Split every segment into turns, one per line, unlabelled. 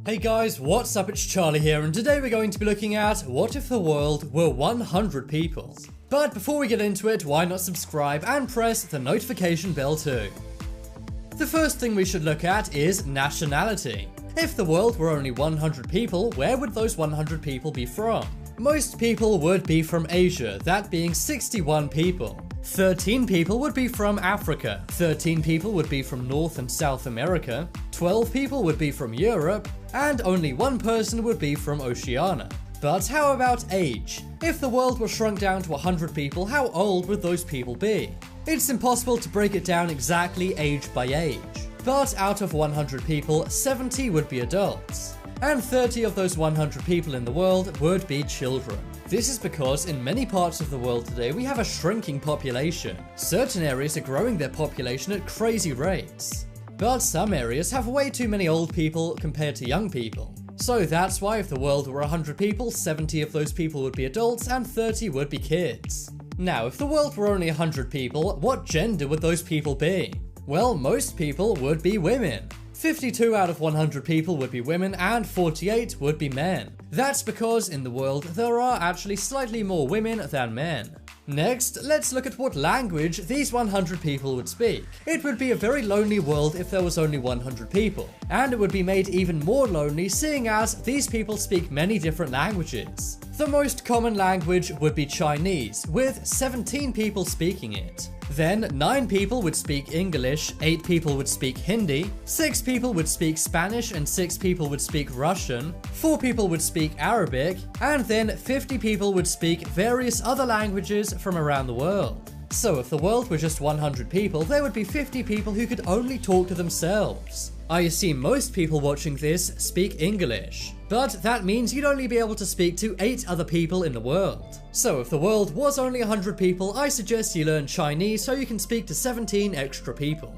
Hey guys, what's up? It's Charlie here, and today we're going to be looking at what if the world were 100 people. But before we get into it, why not subscribe and press the notification bell too. The first thing we should look at is nationality. If the world were only 100 people, where would those 100 people be from? Most people would be from Asia, that being 61 people. 13 people would be from Africa, 13 people would be from North and South America, 12 people would be from Europe, and only one person would be from Oceania. But how about age? If the world were shrunk down to 100 people, how old would those people be? It's impossible to break it down exactly age by age. But out of 100 people, 70 would be adults. And 30 of those 100 people in the world would be children. This is because in many parts of the world today we have a shrinking population. Certain areas are growing their population at crazy rates. But some areas have way too many old people compared to young people. So that's why if the world were 100 people, 70 of those people would be adults and 30 would be kids. Now, if the world were only 100 people, what gender would those people be? Well, most people would be women. 52 out of 100 people would be women and 48 would be men. That's because in the world there are actually slightly more women than men. Next, let's look at what language these 100 people would speak. It would be a very lonely world if there was only 100 people, and it would be made even more lonely seeing as these people speak many different languages. The most common language would be Chinese, with 17 people speaking it. Then 9 people would speak English, 8 people would speak Hindi, 6 people would speak Spanish and 6 people would speak Russian, 4 people would speak Arabic, and then 50 people would speak various other languages from around the world. So if the world were just 100 people, there would be 50 people who could only talk to themselves. I assume most people watching this speak English, but that means you'd only be able to speak to 8 other people in the world. So if the world was only 100 people, I suggest you learn Chinese so you can speak to 17 extra people.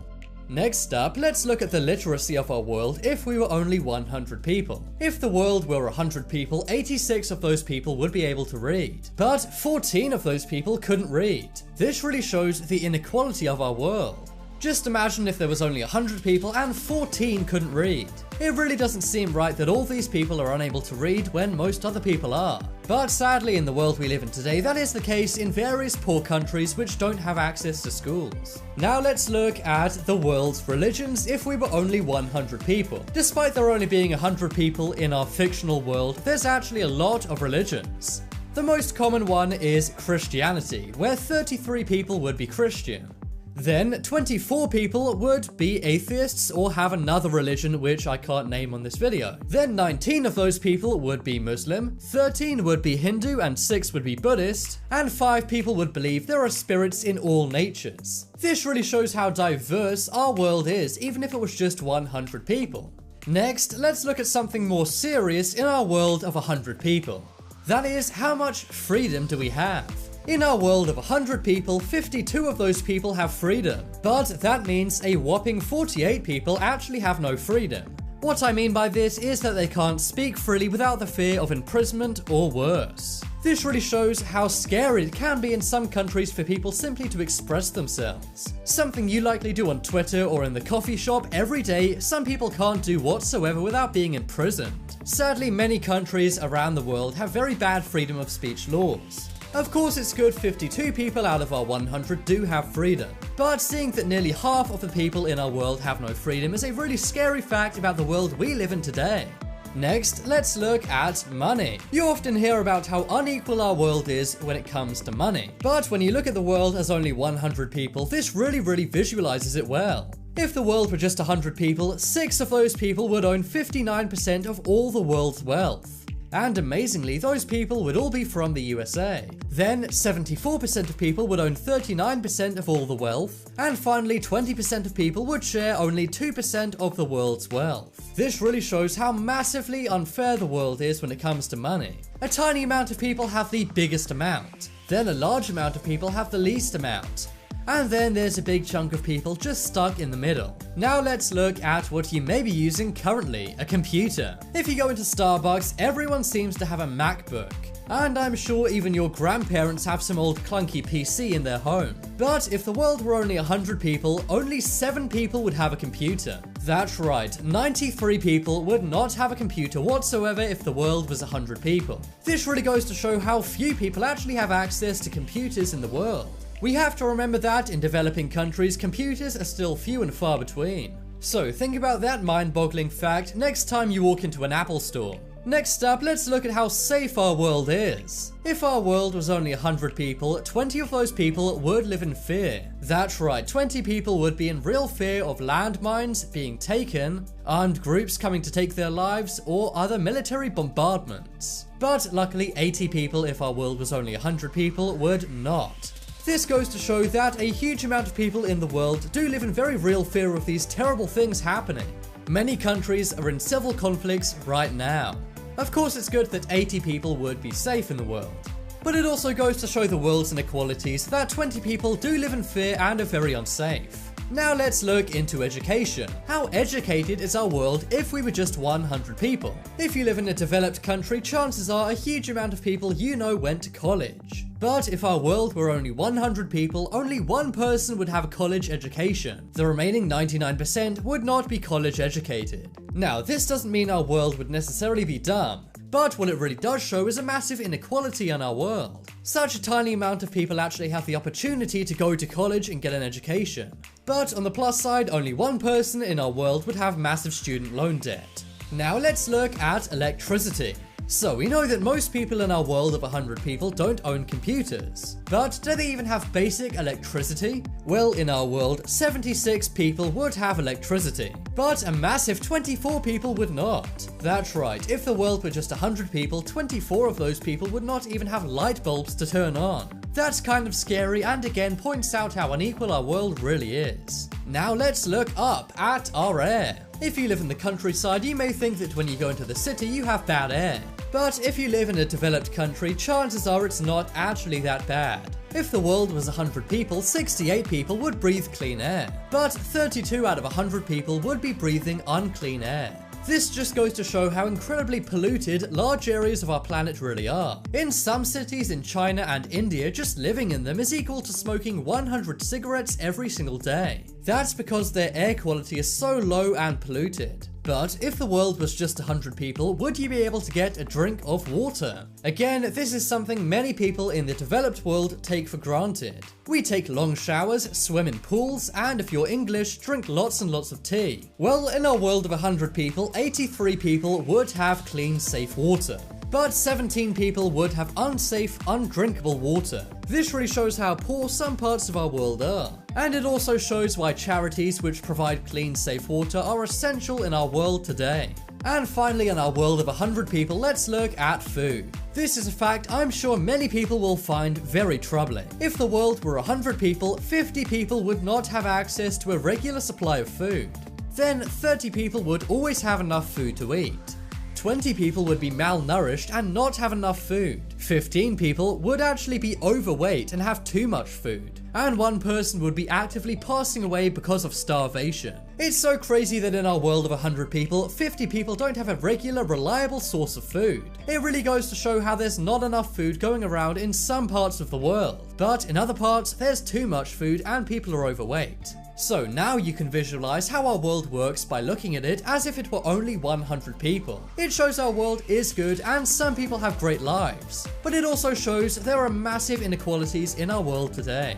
Next up, let's look at the literacy of our world if we were only 100 people. If the world were 100 people, 86 of those people would be able to read, but 14 of those people couldn't read. This really shows the inequality of our world. Just imagine if there was only 100 people and 14 couldn't read. It really doesn't seem right that all these people are unable to read when most other people are. But sadly, in the world we live in today, that is the case in various poor countries which don't have access to schools. Now let's look at the world's religions if we were only 100 people. Despite there only being 100 people in our fictional world, there's actually a lot of religions. The most common one is Christianity, where 33 people would be Christian. Then 24 people would be atheists or have another religion which I can't name on this video. Then 19 of those people would be Muslim, 13 would be Hindu and 6 would be Buddhist, and 5 people would believe there are spirits in all natures. This really shows how diverse our world is, even if it was just 100 people. Next, let's look at something more serious in our world of 100 people. That is, how much freedom do we have? In our world of 100 people, 52 of those people have freedom, but that means a whopping 48 people actually have no freedom. What I mean by this is that they can't speak freely without the fear of imprisonment or worse. This really shows how scary it can be in some countries for people simply to express themselves. Something you likely do on Twitter or in the coffee shop every day, some people can't do whatsoever without being imprisoned. Sadly, many countries around the world have very bad freedom of speech laws. Of course, it's good 52 people out of our 100 do have freedom, but seeing that nearly half of the people in our world have no freedom is a really scary fact about the world we live in today. Next, let's look at money. You often hear about how unequal our world is when it comes to money, but when you look at the world as only 100 people, this really visualizes it well. If the world were just 100 people, 6 of those people would own 59% of all the world's wealth. And amazingly, those people would all be from the USA. Then 74% of people would own 39% of all the wealth, and finally 20% of people would share only 2% of the world's wealth. This really shows how massively unfair the world is when it comes to money. A tiny amount of people have the biggest amount, then a large amount of people have the least amount. And then there's a big chunk of people just stuck in the middle. Now let's look at what you may be using currently, a computer. If you go into Starbucks, everyone seems to have a MacBook. And I'm sure even your grandparents have some old clunky PC in their home. But if the world were only 100 people, only 7 people would have a computer. That's right, 93 people would not have a computer whatsoever if the world was 100 people. This really goes to show how few people actually have access to computers in the world. We have to remember that in developing countries, computers are still few and far between. So think about that mind-boggling fact next time you walk into an Apple store. Next up, let's look at how safe our world is. If our world was only 100 people, 20 of those people would live in fear. That's right, 20 people would be in real fear of landmines being taken, armed groups coming to take their lives, or other military bombardments. But luckily, 80 people, if our world was only 100 people, would not. This goes to show that a huge amount of people in the world do live in very real fear of these terrible things happening. Many countries are in civil conflicts right now. Of course, it's good that 80 people would be safe in the world. But it also goes to show the world's inequalities that 20 people do live in fear and are very unsafe. Now let's look into education. How educated is our world if we were just 100 people? If you live in a developed country, chances are a huge amount of people you know went to college. But if our world were only 100 people, only one person would have a college education. The remaining 99% would not be college educated. Now, this doesn't mean our world would necessarily be dumb, but what it really does show is a massive inequality in our world. Such a tiny amount of people actually have the opportunity to go to college and get an education. But on the plus side, only one person in our world would have massive student loan debt. Now let's look at electricity. So we know that most people in our world of 100 people don't own computers. But do they even have basic electricity? Well, in our world, 76 people would have electricity, but a massive 24 people would not. That's right, if the world were just 100 people, 24 of those people would not even have light bulbs to turn on. That's kind of scary and again points out how unequal our world really is. Now let's look up at our air. If you live in the countryside, you may think that when you go into the city, you have bad air. But if you live in a developed country, chances are it's not actually that bad. If the world was 100 people, 68 people would breathe clean air. But 32 out of 100 people would be breathing unclean air. This just goes to show how incredibly polluted large areas of our planet really are. In some cities in China and India, just living in them is equal to smoking 100 cigarettes every single day. That's because their air quality is so low and polluted. But if the world was just 100 people, would you be able to get a drink of water? Again, this is something many people in the developed world take for granted. We take long showers, swim in pools, and if you're English, drink lots and lots of tea. Well, in our world of 100 people, 83 people would have clean, safe water. But 17 people would have unsafe, undrinkable water. This really shows how poor some parts of our world are. And it also shows why charities which provide clean, safe water are essential in our world today. And finally, in our world of 100 people, let's look at food. This is a fact I'm sure many people will find very troubling. If the world were 100 people, 50 people would not have access to a regular supply of food. Then 30 people would always have enough food to eat. 20 people would be malnourished and not have enough food. 15 people would actually be overweight and have too much food. And one person would be actively passing away because of starvation. It's so crazy that in our world of 100 people, 50 people don't have a regular, reliable source of food. It really goes to show how there's not enough food going around in some parts of the world. But in other parts, there's too much food and people are overweight. So now you can visualize how our world works by looking at it as if it were only 100 people. It shows our world is good and some people have great lives. But it also shows there are massive inequalities in our world today.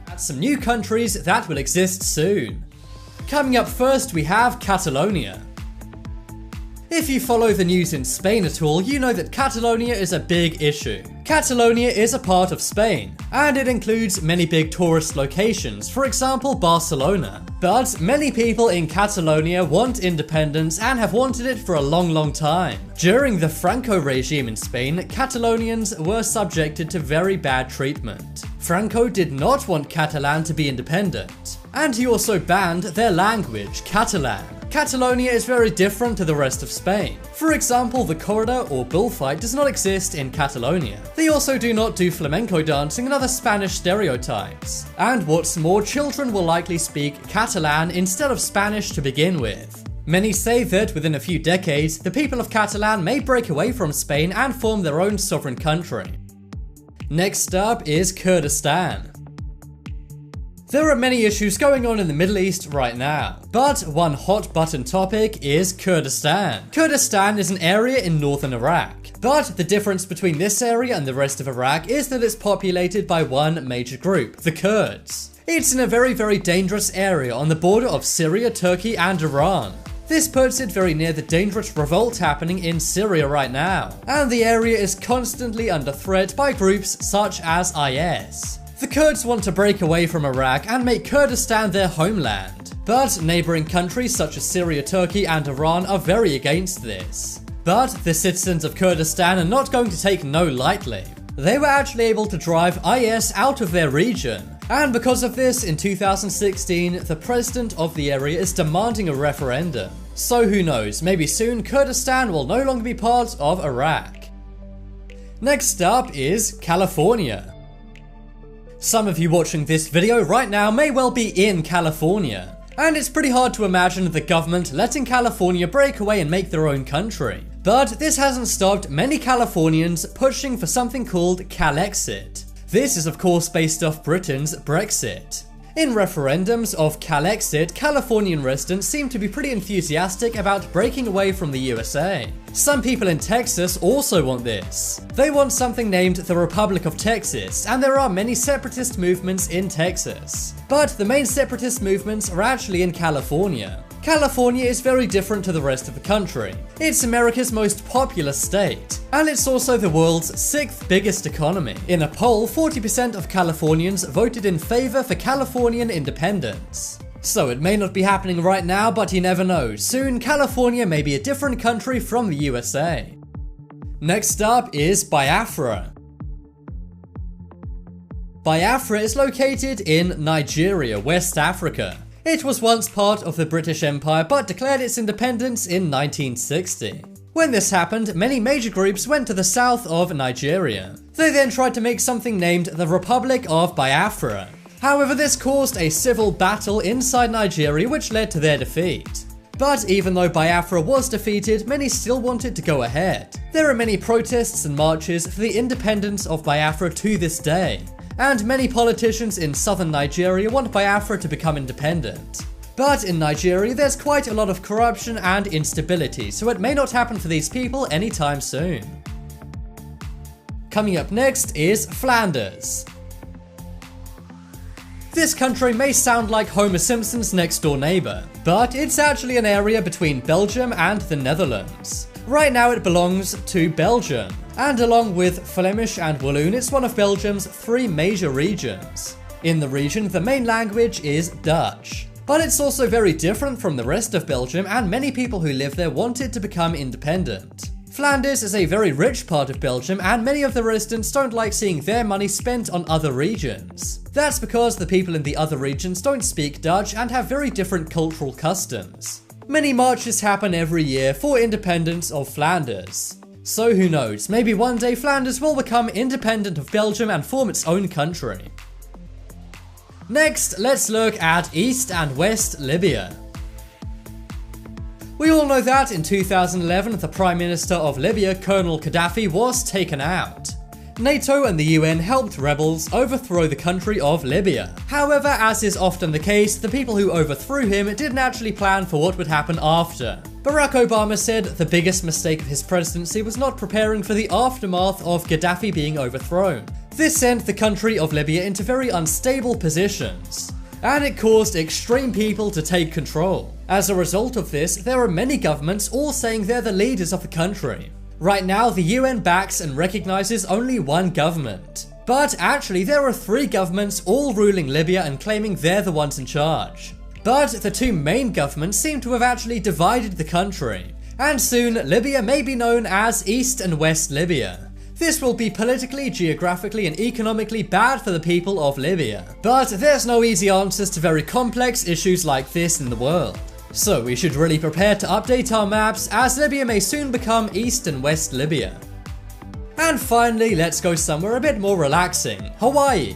That's some new countries that will exist soon. Coming up first, we have Catalonia. If you follow the news in Spain at all, you know that Catalonia is a big issue. Catalonia is a part of Spain, and it includes many big tourist locations, for example Barcelona. But many people in Catalonia want independence and have wanted it for a long time. During the Franco regime in Spain, Catalonians were subjected to very bad treatment. Franco did not want Catalan to be independent, and he also banned their language, Catalan. Catalonia is very different to the rest of Spain. For example, the corrida or bullfight does not exist in Catalonia. They also do not do flamenco dancing and other Spanish stereotypes. And what's more, children will likely speak Catalan instead of Spanish to begin with. Many say that within a few decades, the people of Catalan may break away from Spain and form their own sovereign country. Next up is Kurdistan. There are many issues going on in the Middle East right now, but one hot button topic is Kurdistan. Kurdistan is an area in northern Iraq, but the difference between this area and the rest of Iraq is that it's populated by one major group, the Kurds. It's in a very dangerous area on the border of Syria, Turkey and Iran. This puts it very near the dangerous revolt happening in Syria right now, and the area is constantly under threat by groups such as IS. The Kurds want to break away from Iraq and make Kurdistan their homeland, but neighboring countries such as Syria, Turkey and Iran are very against this. But the citizens of Kurdistan are not going to take no lightly. They were actually able to drive IS out of their region, and because of this, in 2016, the president of the area is demanding a referendum. So who knows, maybe soon Kurdistan will no longer be part of Iraq. Next up is California. Some of you watching this video right now may well be in California, and it's pretty hard to imagine the government letting California break away and make their own country. But this hasn't stopped many Californians pushing for something called Calexit. This is of course based off Britain's Brexit. In referendums of Calexit, Californian residents seem to be pretty enthusiastic about breaking away from the USA. Some people in Texas also want this. They want something named the Republic of Texas, and there are many separatist movements in Texas. But the main separatist movements are actually in California. California is very different to the rest of the country. It's America's most populous state, and it's also the world's 6th biggest economy. In a poll, 40% of Californians voted in favor for Californian independence. So it may not be happening right now, but you never know. Soon, California may be a different country from the USA. Next up is Biafra. Biafra is located in Nigeria, West Africa. It was once part of the British Empire but declared its independence in 1960. When this happened, many major groups went to the south of Nigeria. They then tried to make something named the Republic of Biafra. However, this caused a civil battle inside Nigeria which led to their defeat. But even though Biafra was defeated, many still wanted to go ahead. There are many protests and marches for the independence of Biafra to this day. And many politicians in southern Nigeria want Biafra to become independent. But in Nigeria, there's quite a lot of corruption and instability, so it may not happen for these people anytime soon. Coming up next is Flanders. This country may sound like Homer Simpson's next door neighbor, but it's actually an area between Belgium and the Netherlands. Right now it belongs to Belgium, and along with Flemish and Walloon, it's one of Belgium's 3 major regions. In the region, the main language is Dutch. But it's also very different from the rest of Belgium, and many people who live there wanted to become independent. Flanders is a very rich part of Belgium, and many of the residents don't like seeing their money spent on other regions. That's because the people in the other regions don't speak Dutch and have very different cultural customs. Many marches happen every year for independence of Flanders. So who knows, maybe one day Flanders will become independent of Belgium and form its own country. Next, let's look at East and West Libya. We all know that in 2011, the Prime Minister of Libya, Colonel Gaddafi, was taken out. NATO and the UN helped rebels overthrow the country of Libya. However, as is often the case, the people who overthrew him didn't actually plan for what would happen after. Barack Obama said the biggest mistake of his presidency was not preparing for the aftermath of Gaddafi being overthrown. This sent the country of Libya into very unstable positions, and it caused extreme people to take control. As a result of this, there are many governments all saying they're the leaders of the country. Right now, the UN backs and recognizes only one government. But actually, there are 3 governments all ruling Libya and claiming they're the ones in charge. But the 2 main governments seem to have actually divided the country, and soon Libya may be known as East and West Libya. This will be politically, geographically and economically bad for the people of Libya. But there's no easy answers to very complex issues like this in the world. So we should really prepare to update our maps, as Libya may soon become East and West Libya. And finally, let's go somewhere a bit more relaxing, Hawaii.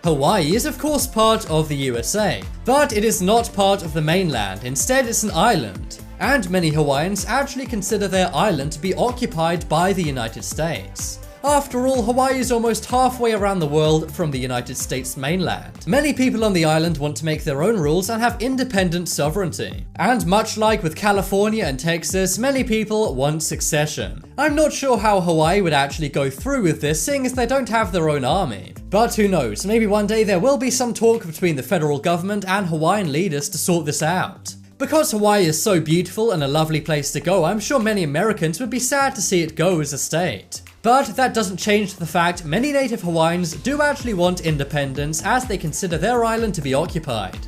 Hawaii is of course part of the USA, but it is not part of the mainland. Instead, it's an island. And many Hawaiians actually consider their island to be occupied by the United States. After all, Hawaii is almost halfway around the world from the United States mainland. Many people on the island want to make their own rules and have independent sovereignty. And much like with California and Texas, many people want succession. I'm not sure how Hawaii would actually go through with this, seeing as they don't have their own army. But who knows, maybe one day there will be some talk between the federal government and Hawaiian leaders to sort this out. Because Hawaii is so beautiful and a lovely place to go, I'm sure many Americans would be sad to see it go as a state. But that doesn't change the fact many native Hawaiians do actually want independence, as they consider their island to be occupied.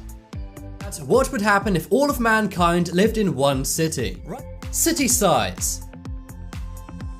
What would happen if all of mankind lived in one city? City size.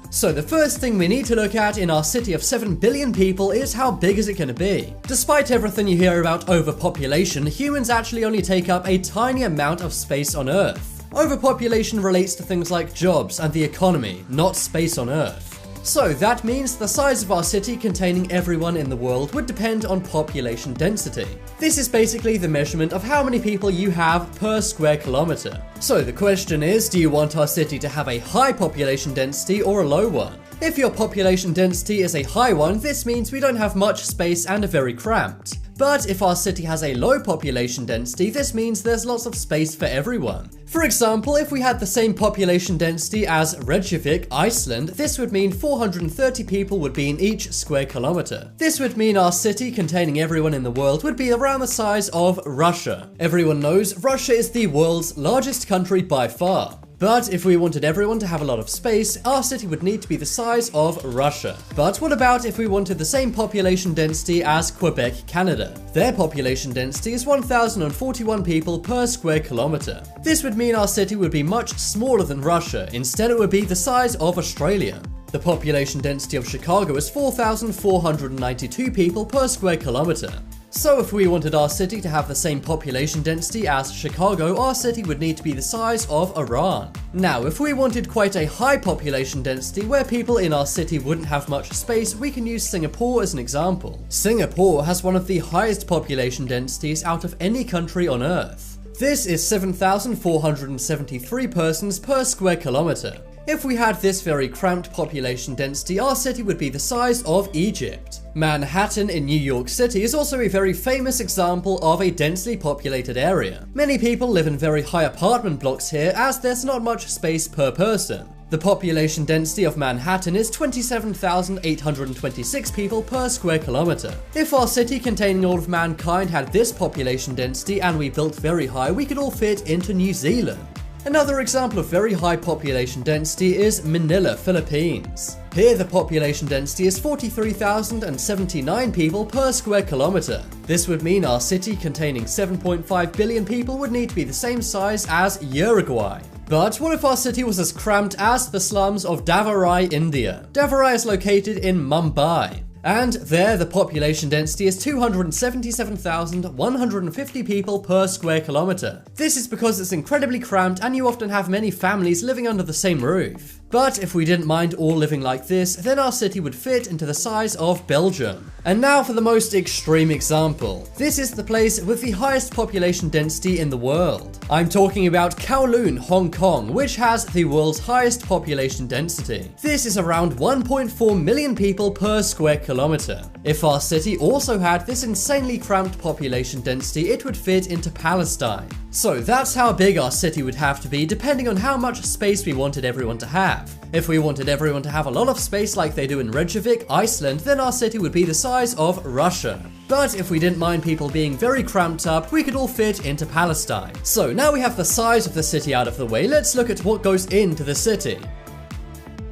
So the first thing we need to look at in our city of 7 billion people is how big is it going to be? Despite everything you hear about overpopulation, humans actually only take up a tiny amount of space on Earth. Overpopulation relates to things like jobs and the economy, not space on Earth. So that means the size of our city containing everyone in the world would depend on population density. This is basically the measurement of how many people you have per square kilometer. So the question is, do you want our city to have a high population density or a low one? If your population density is a high one, this means we don't have much space and are very cramped. But if our city has a low population density, this means there's lots of space for everyone. For example, if we had the same population density as Reykjavik, Iceland, this would mean 430 people would be in each square kilometer. This would mean our city containing everyone in the world would be around the size of Russia. Everyone knows Russia is the world's largest country by far. But if we wanted everyone to have a lot of space, our city would need to be the size of Russia. But what about if we wanted the same population density as Quebec, Canada? Their population density is 1,041 people per square kilometer. This would mean our city would be much smaller than Russia. Instead, it would be the size of Australia. The population density of Chicago is 4,492 people per square kilometer. So if we wanted our city to have the same population density as Chicago, our city would need to be the size of Iran. Now, if we wanted quite a high population density where people in our city wouldn't have much space, we can use Singapore as an example. Singapore has one of the highest population densities out of any country on Earth. This is 7,473 persons per square kilometer. If we had this very cramped population density, our city would be the size of Egypt. Manhattan in New York City is also a very famous example of a densely populated area. Many people live in very high apartment blocks here, as there's not much space per person. The population density of Manhattan is 27,826 people per square kilometer. If our city containing all of mankind had this population density and we built very high, we could all fit into New Zealand. Another example of very high population density is Manila, Philippines. Here the population density is 43,079 people per square kilometer. This would mean our city containing 7.5 billion people would need to be the same size as Uruguay. But what if our city was as cramped as the slums of Davarai, India? Davarai is located in Mumbai. And there the population density is 277,150 people per square kilometer. This is because it's incredibly cramped and you often have many families living under the same roof. But if we didn't mind all living like this, then our city would fit into the size of Belgium. And now for the most extreme example. This is the place with the highest population density in the world. I'm talking about Kowloon, Hong Kong, which has the world's highest population density. This is around 1.4 million people per square kilometer. If our city also had this insanely cramped population density, it would fit into Palestine. So that's how big our city would have to be, depending on how much space we wanted everyone to have. If we wanted everyone to have a lot of space like they do in Reykjavik, Iceland, then our city would be the size of Russia. But if we didn't mind people being very cramped up, we could all fit into Palestine. So now we have the size of the city out of the way, let's look at what goes into the city.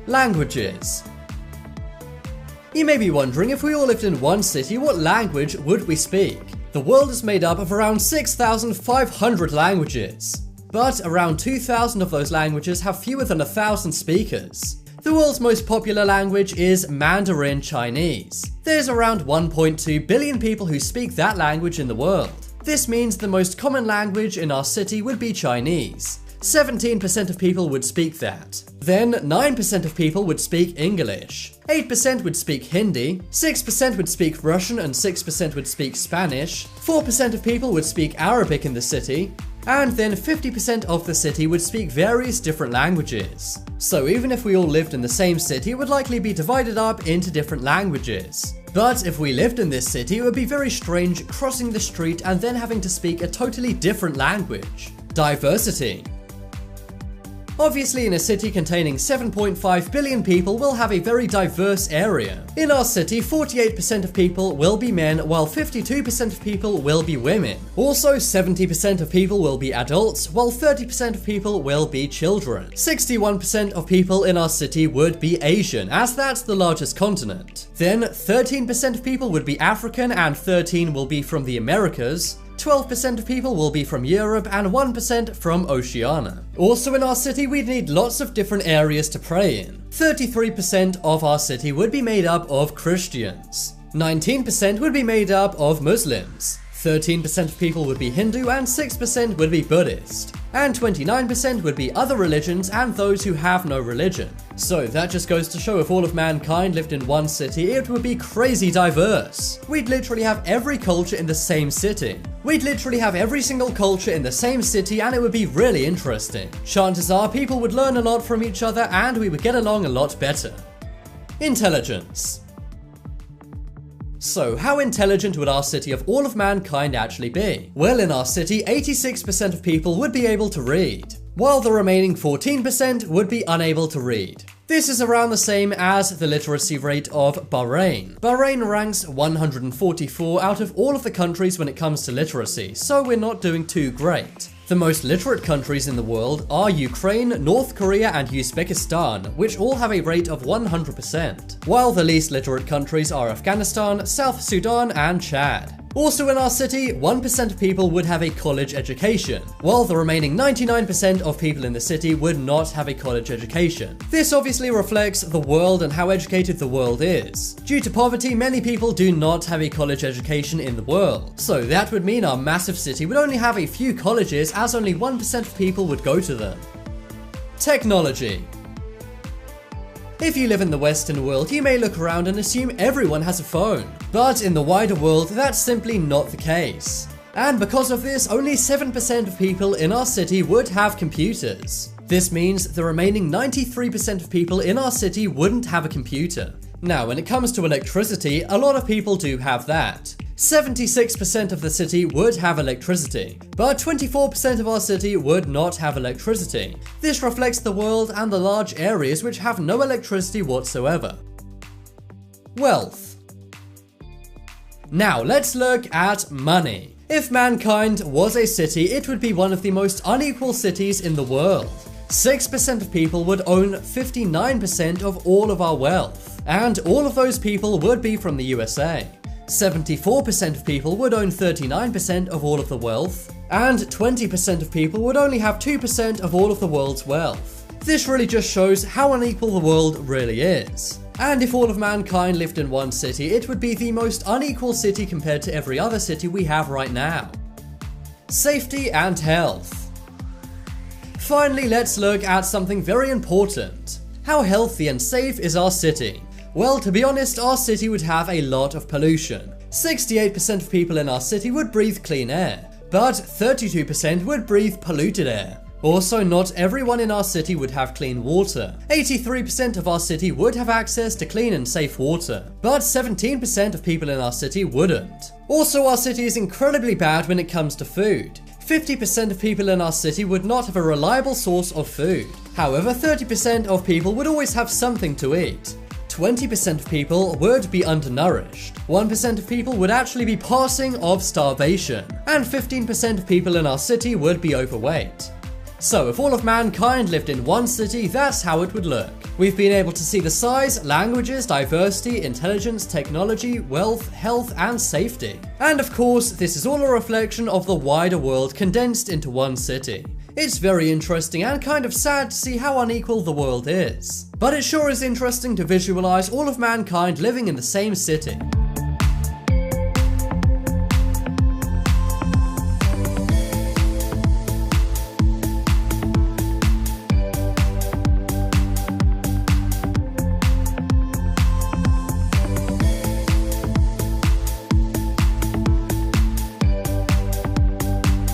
Languages. You may be wondering, if we all lived in one city, what language would we speak? The world is made up of around 6,500 languages. But around 2,000 of those languages have fewer than 1,000 speakers. The world's most popular language is Mandarin Chinese. There's around 1.2 billion people who speak that language in the world. This means the most common language in our city would be Chinese. 17% of people would speak that. Then 9% of people would speak English. 8% would speak Hindi, 6% would speak Russian and 6% would speak Spanish, 4% of people would speak Arabic in the city, and then 50% of the city would speak various different languages. So even if we all lived in the same city, it would likely be divided up into different languages. But if we lived in this city, it would be very strange crossing the street and then having to speak a totally different language. Diversity. Obviously, in a city containing 7.5 billion people, we'll have a very diverse area. In our city, 48% of people will be men, while 52% of people will be women. Also, 70% of people will be adults, while 30% of people will be children. 61% of people in our city would be Asian, as that's the largest continent. Then, 13% of people would be African, and 13% will be from the Americas. 12% of people will be from Europe and 1% from Oceania. Also in our city, we'd need lots of different areas to pray in. 33% of our city would be made up of Christians. 19% would be made up of Muslims. 13% of people would be Hindu and 6% would be Buddhist. And 29% would be other religions and those who have no religion. So that just goes to show if all of mankind lived in one city, it would be crazy diverse. We'd literally have every culture in the same city. We'd literally have every single culture in the same city and it would be really interesting. Chances are people would learn a lot from each other and we would get along a lot better. Intelligence. So, how intelligent would our city of all of mankind actually be? Well, in our city, 86% of people would be able to read, while the remaining 14% would be unable to read. This is around the same as the literacy rate of Bahrain. Bahrain ranks 144 out of all of the countries when it comes to literacy, so we're not doing too great. The most literate countries in the world are Ukraine, North Korea, and Uzbekistan, which all have a rate of 100%, while the least literate countries are Afghanistan, South Sudan, and Chad. Also in our city, 1% of people would have a college education, while the remaining 99% of people in the city would not have a college education. This obviously reflects the world and how educated the world is. Due to poverty, many people do not have a college education in the world, so that would mean our massive city would only have a few colleges as only 1% of people would go to them. Technology. If you live in the Western world, you may look around and assume everyone has a phone. But in the wider world, that's simply not the case. And because of this, only 7% of people in our city would have computers. This means the remaining 93% of people in our city wouldn't have a computer. Now, when it comes to electricity, a lot of people do have that. 76% of the city would have electricity, but 24% of our city would not have electricity. This reflects the world and the large areas which have no electricity whatsoever. Wealth. Now let's look at money. If mankind was a city, it would be one of the most unequal cities in the world. 6% of people would own 59% of all of our wealth, and all of those people would be from the USA. 74% of people would own 39% of all of the wealth, and 20% of people would only have 2% of all of the world's wealth. This really just shows how unequal the world really is. And if all of mankind lived in one city, it would be the most unequal city compared to every other city we have right now. Safety and health. Finally, let's look at something very important. How healthy and safe is our city? Well, to be honest, our city would have a lot of pollution. 68% of people in our city would breathe clean air, but 32% would breathe polluted air. Also, not everyone in our city would have clean water. 83% of our city would have access to clean and safe water, but 17% of people in our city wouldn't. Also, our city is incredibly bad when it comes to food. 50% of people in our city would not have a reliable source of food. However, 30% of people would always have something to eat. 20% of people would be undernourished, 1% of people would actually be passing of starvation, and 15% of people in our city would be overweight. So if all of mankind lived in one city, that's how it would look. We've been able to see the size, languages, diversity, intelligence, technology, wealth, health, and safety. And of course, this is all a reflection of the wider world condensed into one city. It's very interesting and kind of sad to see how unequal the world is. But it sure is interesting to visualize all of mankind living in the same city.